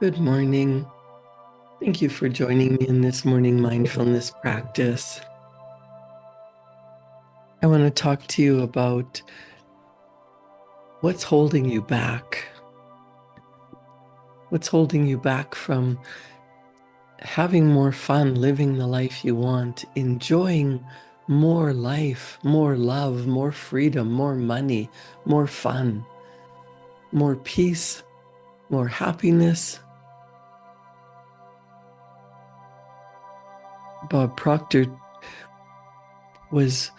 Good morning. Thank you for joining me in this morning mindfulness practice. I want to talk to you about what's holding you back. What's holding you back from having more fun, living the life you want, enjoying more life, more love, more freedom, more money, more fun, more peace, more happiness. Bob Proctor was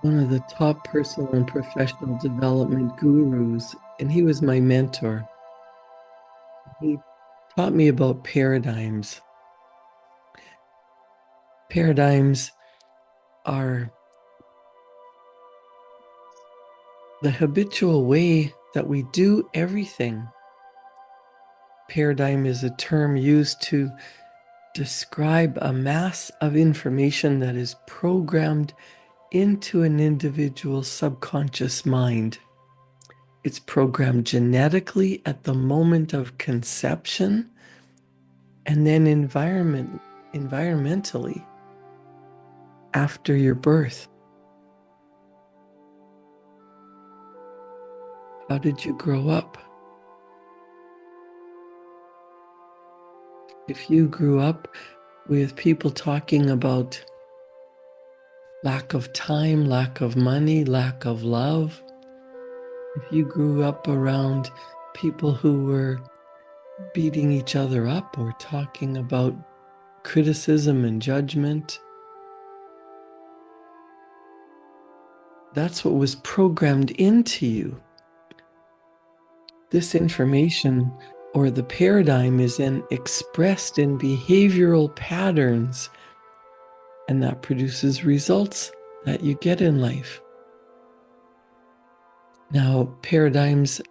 one of the top personal and professional development gurus, and he was my mentor. He taught me about paradigms. Paradigms are the habitual way that we do everything. Paradigm is a term used to describe a mass of information that is programmed into an individual's subconscious mind. It's programmed genetically at the moment of conception and then environmentally after your birth. How did you grow up? If you grew up with people talking about lack of time, lack of money, lack of love, if you grew up around people who were beating each other up or talking about criticism and judgment, that's what was programmed into you. This information or the paradigm is then expressed in behavioral patterns, and that produces results that you get in life. Now, paradigms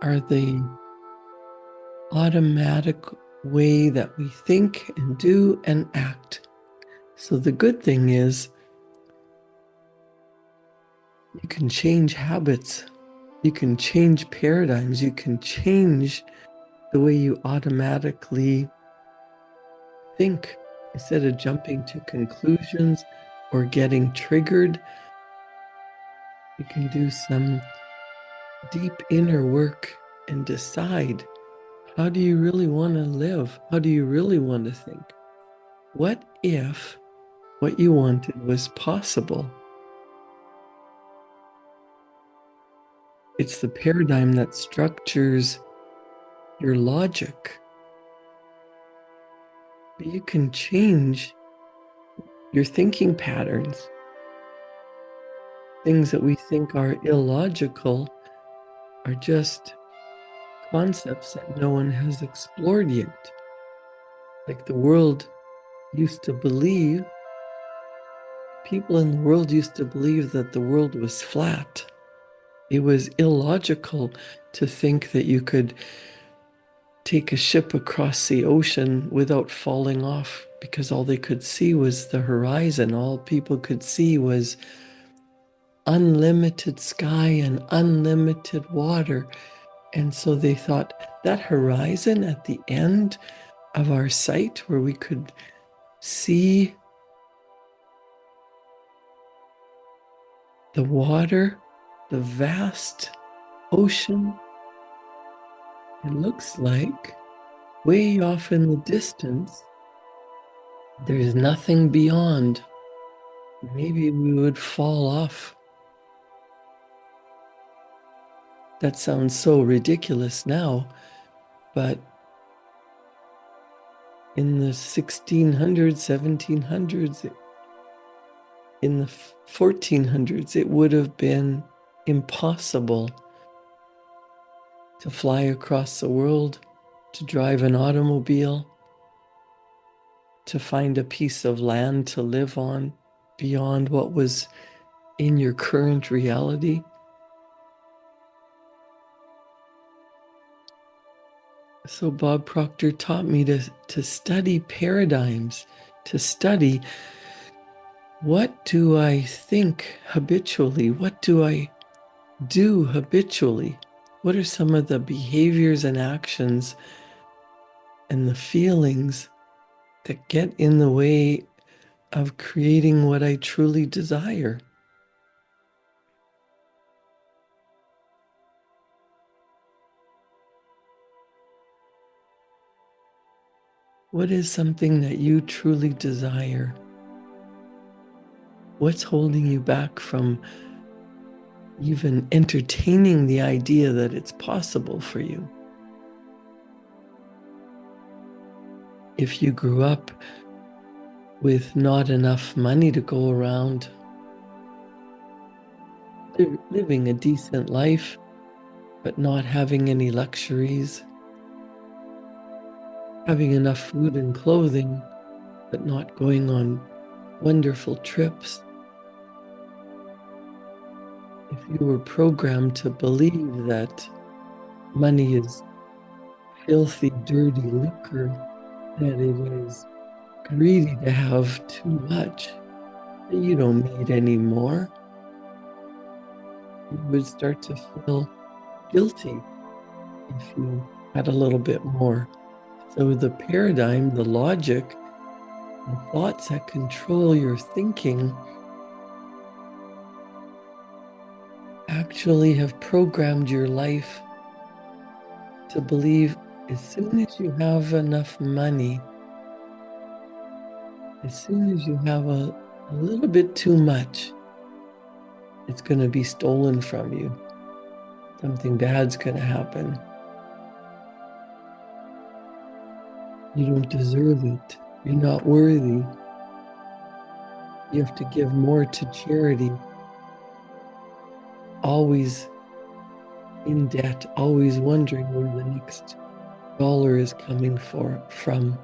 are the automatic way that we think and do and act. So the good thing is you can change habits, you can change paradigms, you can change the way you automatically think. Instead of jumping to conclusions or getting triggered, you can do some deep inner work and decide, how do you really want to live? How do you really want to think? What if what you wanted was possible? It's the paradigm that structures your logic. But you can change your thinking patterns. Things that we think are illogical are just concepts that no one has explored yet. Like the world used to believe, people in the world used to believe that the world was flat. It was illogical to think that you could take a ship across the ocean without falling off, because all they could see was the horizon. All people could see was unlimited sky and unlimited water. And so they thought that horizon at the end of our sight, where we could see the water, the vast ocean, it looks like way off in the distance, there's nothing beyond. Maybe we would fall off. That sounds so ridiculous now, but in the 1600s, 1700s, in the 1400s, it would have been impossible to fly across the world, to drive an automobile, to find a piece of land to live on beyond what was in your current reality. So Bob Proctor taught me to study paradigms, to study, what do I think habitually? What do I do habitually? What are some of the behaviors and actions and the feelings that get in the way of creating what I truly desire? What is something that you truly desire? What's holding you back from even entertaining the idea that it's possible for you? If you grew up with not enough money to go around, living a decent life, but not having any luxuries, having enough food and clothing, but not going on wonderful trips. If you were programmed to believe that money is filthy, dirty lucre, that it is greedy to have too much, that you don't need any more, you would start to feel guilty if you had a little bit more. So the paradigm, the logic, the thoughts that control your thinking actually have programmed your life to believe as soon as you have enough money, as soon as you have a little bit too much, it's going to be stolen from you. Something bad's going to happen. You don't deserve it. You're not worthy. You have to give more to charity. Always in debt, always wondering where the next dollar is coming from.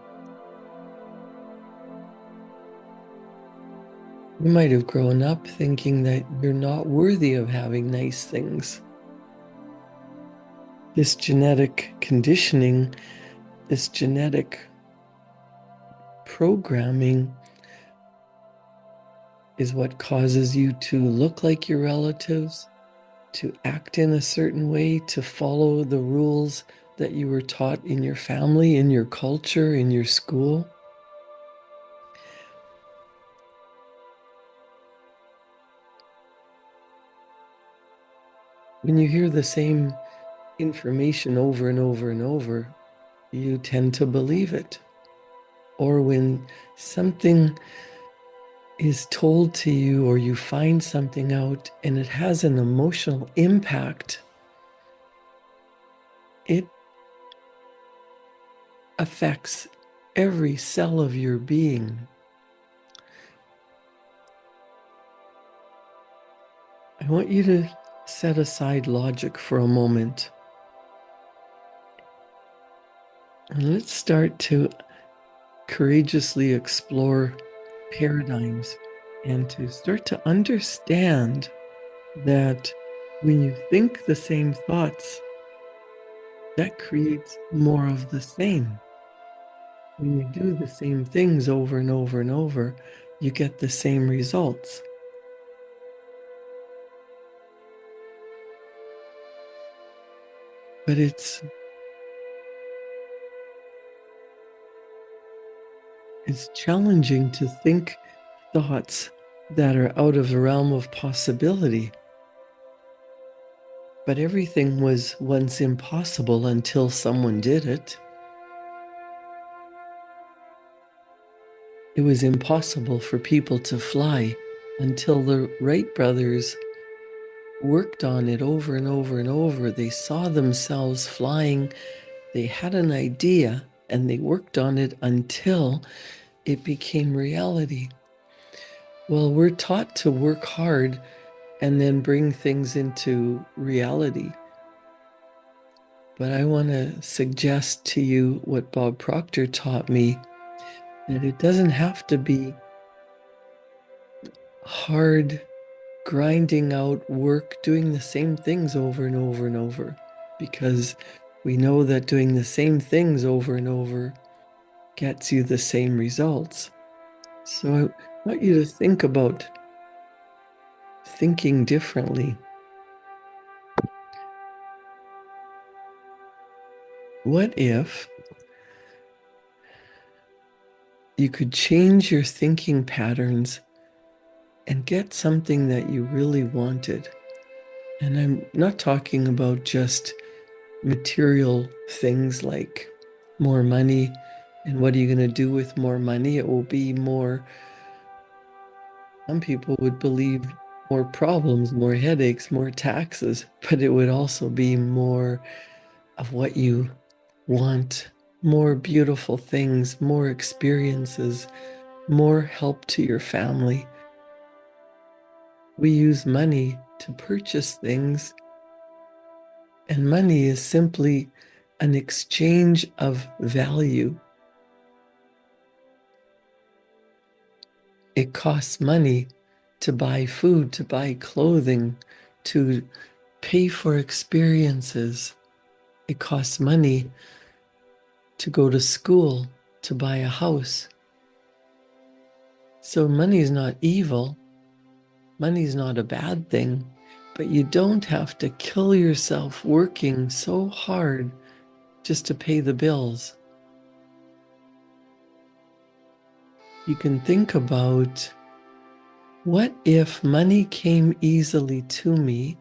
You might have grown up thinking that you're not worthy of having nice things. This genetic conditioning, this genetic programming is what causes you to look like your relatives, to act in a certain way, to follow the rules that you were taught in your family, in your culture, in your school. When you hear the same information over and over and over, you tend to believe it. Or when something is told to you or you find something out and it has an emotional impact, it affects every cell of your being. I want you to set aside logic for a moment. And let's start to courageously explore paradigms and to start to understand that when you think the same thoughts, that creates more of the same. When you do the same things over and over and over, you get the same results. But it's challenging to think thoughts that are out of the realm of possibility. But everything was once impossible until someone did it. It was impossible for people to fly until the Wright brothers worked on it over and over and over. They saw themselves flying. They had an idea and they worked on it until it became reality. Well, we're taught to work hard and then bring things into reality. But I want to suggest to you what Bob Proctor taught me, that it doesn't have to be hard, grinding out work, doing the same things over and over and over, because we know that doing the same things over and over gets you the same results. So I want you to think about thinking differently. What if you could change your thinking patterns and get something that you really wanted? And I'm not talking about just material things like more money and what are you going to do with more money? It will be more, some people would believe more problems, more headaches, more taxes, but it would also be more of what you want, more beautiful things, more experiences, more help to your family. We use money to purchase things, and money is simply an exchange of value. It costs money to buy food, to buy clothing, to pay for experiences. It costs money to go to school, to buy a house. So money is not evil. Money is not a bad thing, but you don't have to kill yourself working so hard just to pay the bills. You can think about, what if money came easily to me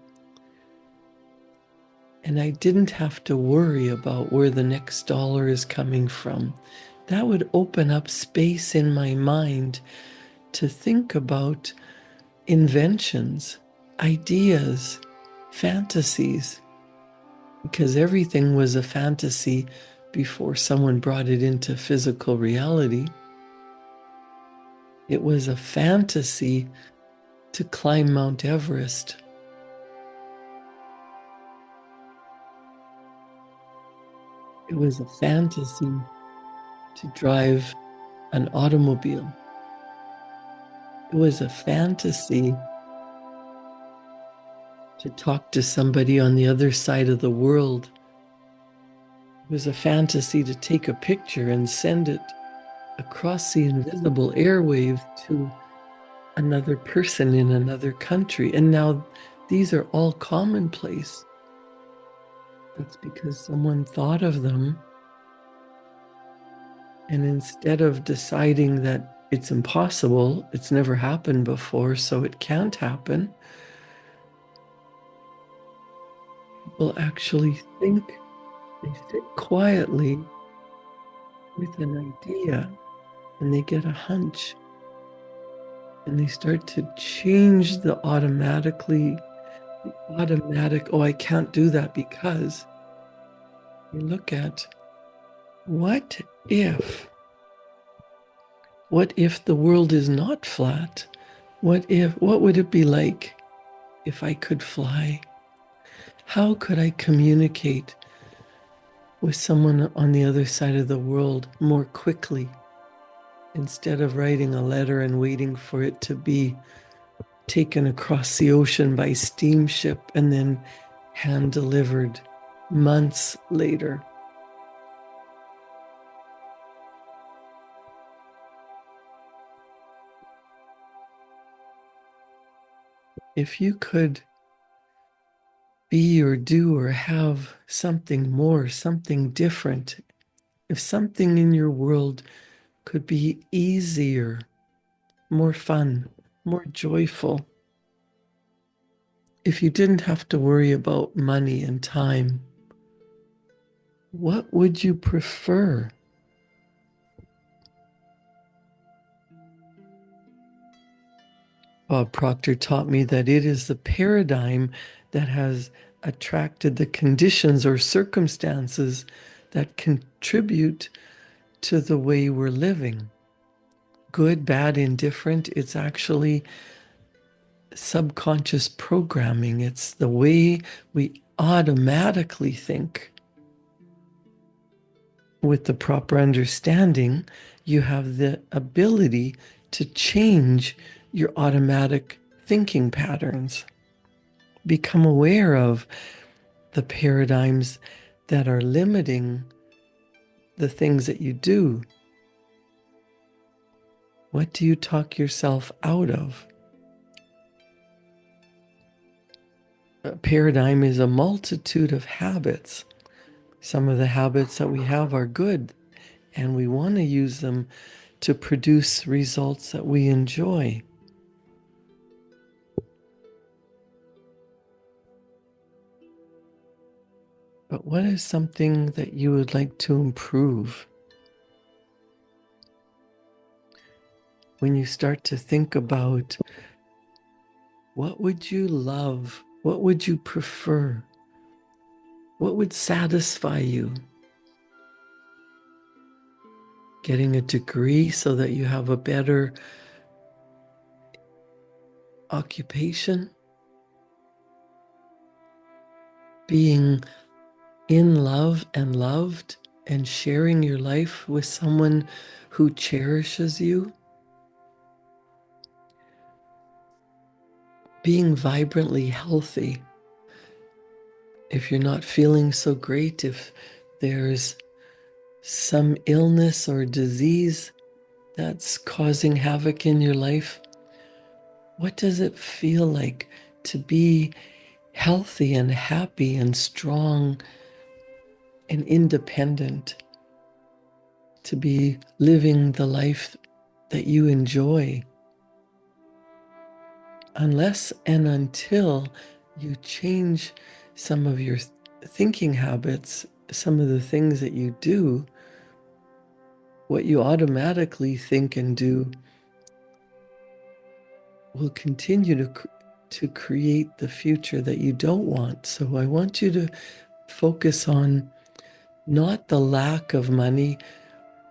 and I didn't have to worry about where the next dollar is coming from? That would open up space in my mind to think about inventions, ideas, fantasies, because everything was a fantasy before someone brought it into physical reality. It was a fantasy to climb Mount Everest. It was a fantasy to drive an automobile. It was a fantasy to talk to somebody on the other side of the world. It was a fantasy to take a picture and send it across the invisible airwave to another person in another country. And now these are all commonplace. That's because someone thought of them. And instead of deciding that it's impossible, it's never happened before, so it can't happen, people actually think, they sit quietly with an idea and they get a hunch and they start to change the automatic, oh, I can't do that because. You look at, what if? What if the world is not flat? What would it be like if I could fly? How could I communicate with someone on the other side of the world more quickly instead of writing a letter and waiting for it to be taken across the ocean by steamship and then hand delivered months later? If you could be or do or have something more, something different, if something in your world could be easier, more fun, more joyful, if you didn't have to worry about money and time, what would you prefer? Bob Proctor taught me that it is the paradigm that has attracted the conditions or circumstances that contribute to the way we're living. Good, bad, indifferent, it's actually subconscious programming. It's the way we automatically think. With the proper understanding, you have the ability to change your automatic thinking patterns. Become aware of the paradigms that are limiting the things that you do. What do you talk yourself out of? A paradigm is a multitude of habits. Some of the habits that we have are good, and we want to use them to produce results that we enjoy. But what is something that you would like to improve? When you start to think about what would you love, what would you prefer, what would satisfy you? Getting a degree so that you have a better occupation? Being in love and loved and sharing your life with someone who cherishes you? Being vibrantly healthy. If you're not feeling so great, if there's some illness or disease that's causing havoc in your life, what does it feel like to be healthy and happy and strong and independent? To be living the life that you enjoy? Unless and until you change some of your thinking habits, some of the things that you do, what you automatically think and do will continue to create the future that you don't want. So I want you to focus on not the lack of money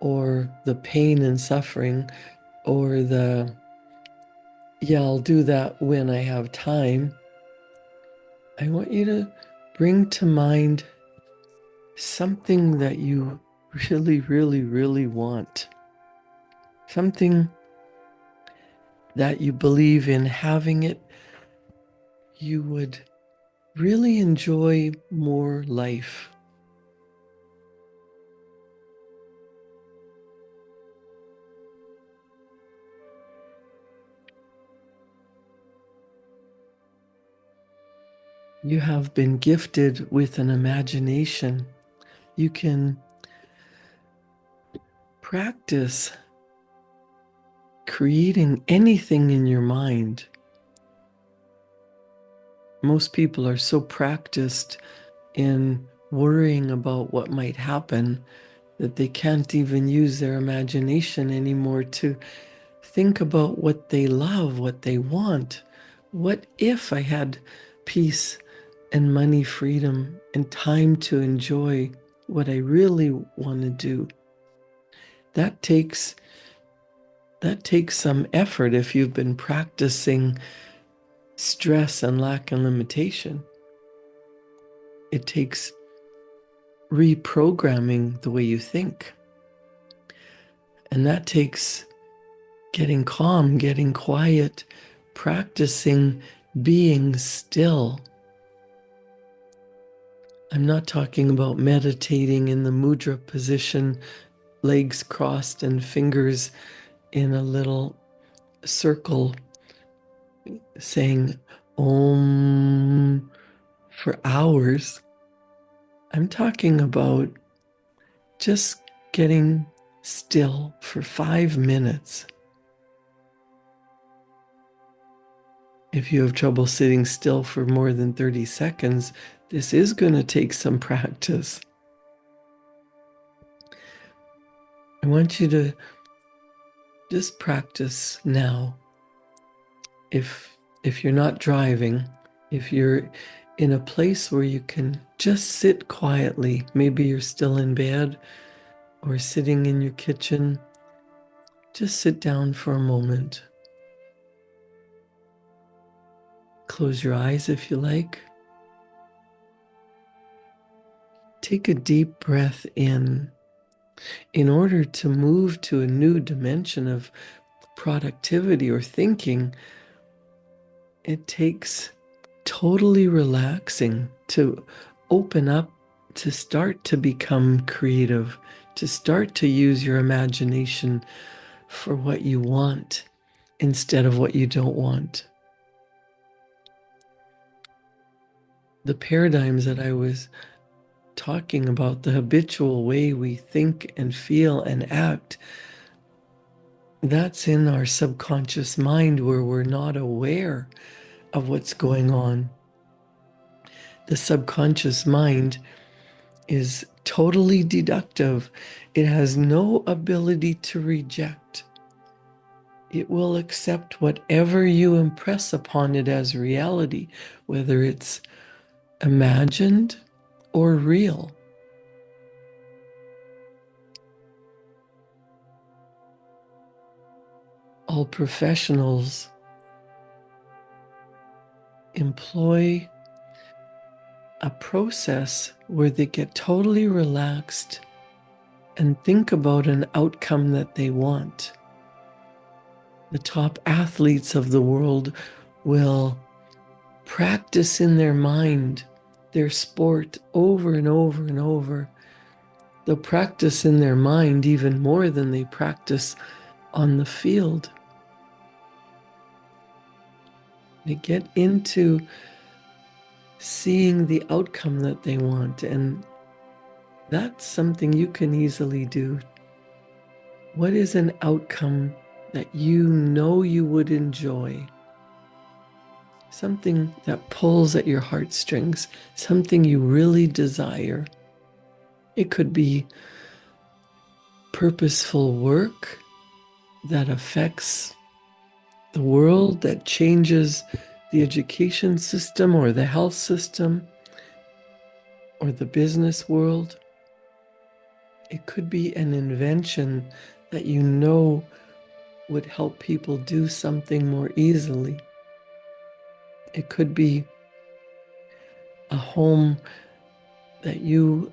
or the pain and suffering or the, yeah, I'll do that when I have time. I want you to bring to mind something that you really, really, really want. Something that you believe in having it, you would really enjoy more life. You have been gifted with an imagination. You can practice creating anything in your mind. Most people are so practiced in worrying about what might happen that they can't even use their imagination anymore to think about what they love, what they want. What if I had peace and money, freedom, and time to enjoy what I really want to do? That takes some effort if you've been practicing stress and lack and limitation. It takes reprogramming the way you think. And that takes getting calm, getting quiet, practicing being still. I'm not talking about meditating in the mudra position, legs crossed and fingers in a little circle, saying Om for hours. I'm talking about just getting still for 5 minutes. If you have trouble sitting still for more than 30 seconds, this is going to take some practice. I want you to just practice now. If you're not driving, if you're in a place where you can just sit quietly, maybe you're still in bed or sitting in your kitchen, just sit down for a moment. Close your eyes if you like. Take a deep breath in. In order to move to a new dimension of productivity or thinking, it takes totally relaxing to open up, to start to become creative, to start to use your imagination for what you want instead of what you don't want. The paradigms that I was talking about the habitual way we think and feel and act. That's in our subconscious mind where we're not aware of what's going on. The subconscious mind is totally deductive. It has no ability to reject. It will accept whatever you impress upon it as reality, whether it's imagined or real. All professionals employ a process where they get totally relaxed and think about an outcome that they want. The top athletes of the world will practice in their mind their sport over and over and over. They'll practice in their mind even more than they practice on the field. They get into seeing the outcome that they want, and that's something you can easily do. What is an outcome that you know you would enjoy? Something that pulls at your heartstrings, something you really desire. It could be purposeful work that affects the world, that changes the education system or the health system or the business world. It could be an invention that you know would help people do something more easily. It could be a home that you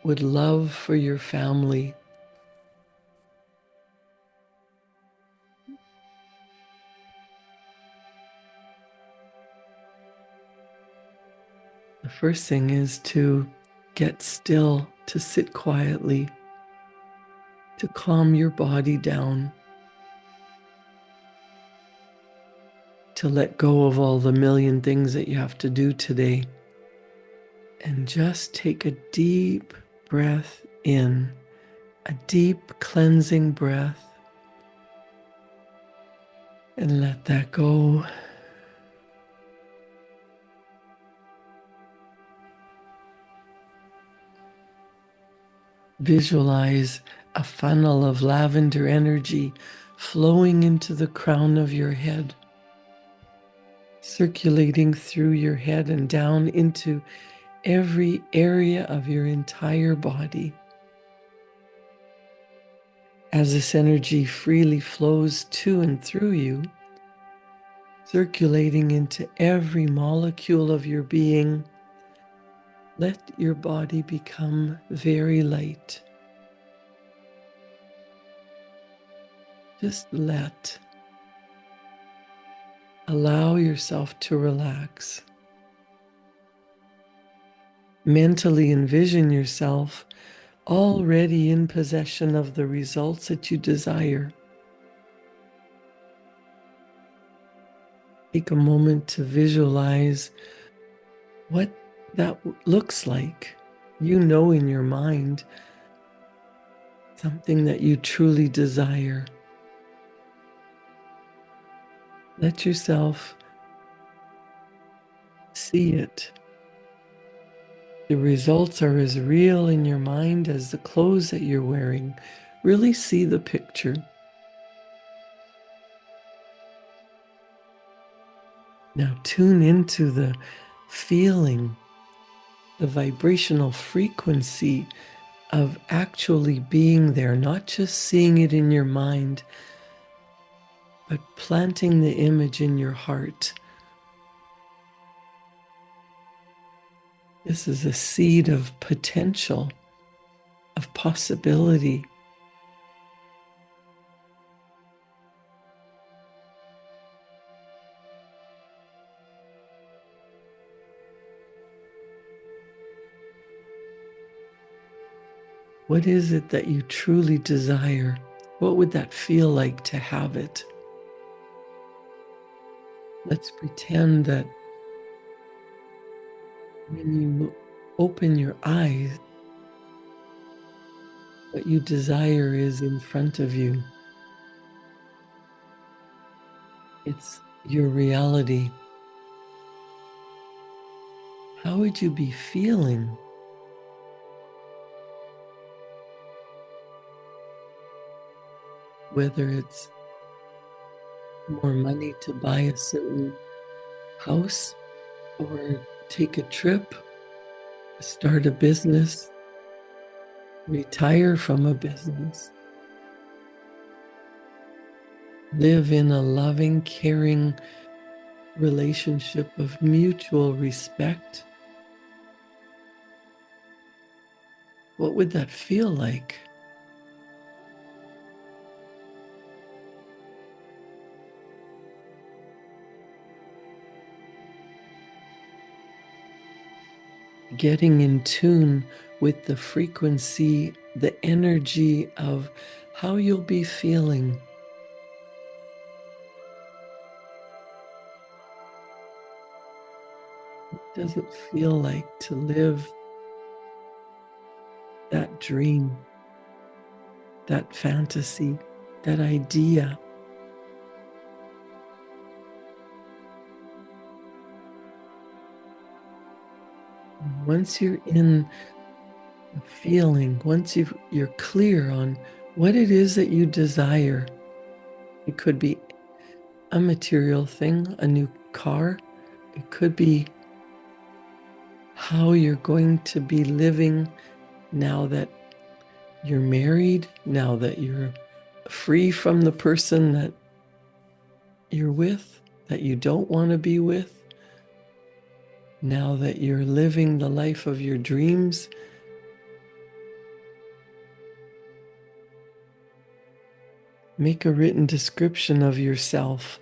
would love for your family. The first thing is to get still, to sit quietly, to calm your body down, to let go of all the million things that you have to do today, and just take a deep breath in, a deep cleansing breath, and let that go. Visualize a funnel of lavender energy flowing into the crown of your head, circulating through your head and down into every area of your entire body. As this energy freely flows to and through you, circulating into every molecule of your being, let your body become very light. Just allow yourself to relax. Mentally envision yourself already in possession of the results that you desire. Take a moment to visualize what that looks like. You know in your mind something that you truly desire. Let yourself see it. The results are as real in your mind as the clothes that you're wearing. Really see the picture. Now tune into the feeling, the vibrational frequency of actually being there, not just seeing it in your mind, but planting the image in your heart. This is a seed of potential, of possibility. What is it that you truly desire? What would that feel like to have it? Let's pretend that when you open your eyes, what you desire is in front of you. It's your reality. How would you be feeling? Whether it's more money to buy a certain house, or take a trip, start a business, retire from a business, live in a loving, caring relationship of mutual respect. What would that feel like? Getting in tune with the frequency, the energy of how you'll be feeling. What does it feel like to live that dream, that fantasy, that idea? Once you're in the feeling, once you're clear on what it is that you desire, it could be a material thing, a new car. It could be how you're going to be living now that you're married, now that you're free from the person that you're with, that you don't want to be with, now that you're living the life of your dreams. Make a written description of yourself,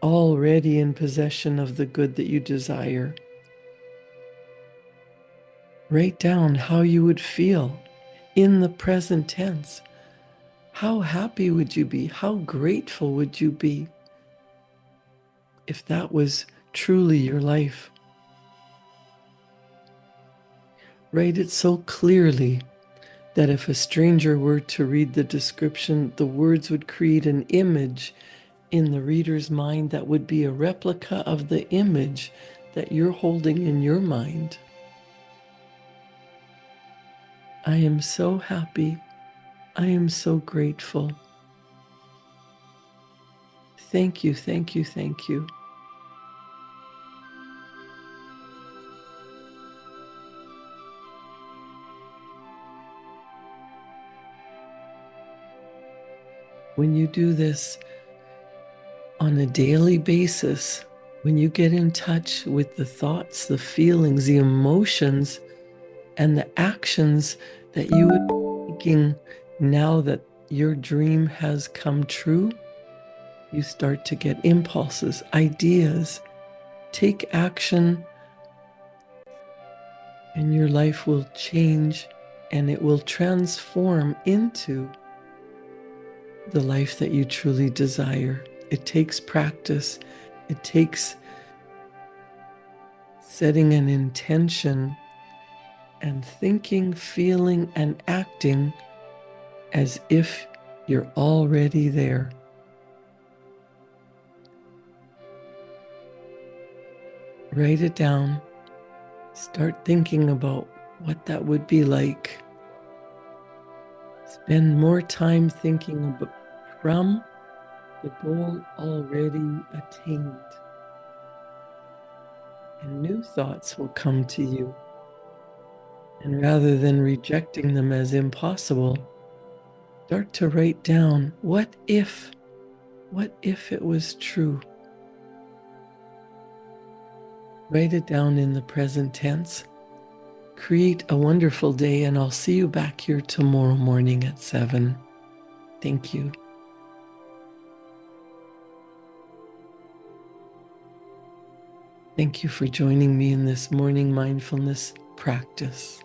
already in possession of the good that you desire. Write down how you would feel in the present tense. How happy would you be? How grateful would you be if that was truly your life? Write it so clearly that if a stranger were to read the description, the words would create an image in the reader's mind that would be a replica of the image that you're holding in your mind. I am so happy. I am so grateful. Thank you, thank you, thank you. When you do this on a daily basis, when you get in touch with the thoughts, the feelings, the emotions, and the actions that you would be taking now that your dream has come true, you start to get impulses, ideas. Take action, and your life will change and it will transform into the life that you truly desire. It takes practice. It takes setting an intention and thinking, feeling, and acting as if you're already there. Write it down. Start thinking about what that would be like. Spend more time thinking about from the goal already attained. And new thoughts will come to you. And rather than rejecting them as impossible, start to write down, what if it was true? Write it down in the present tense. Create a wonderful day, and I'll see you back here tomorrow morning at 7. Thank you. Thank you for joining me in this morning mindfulness practice.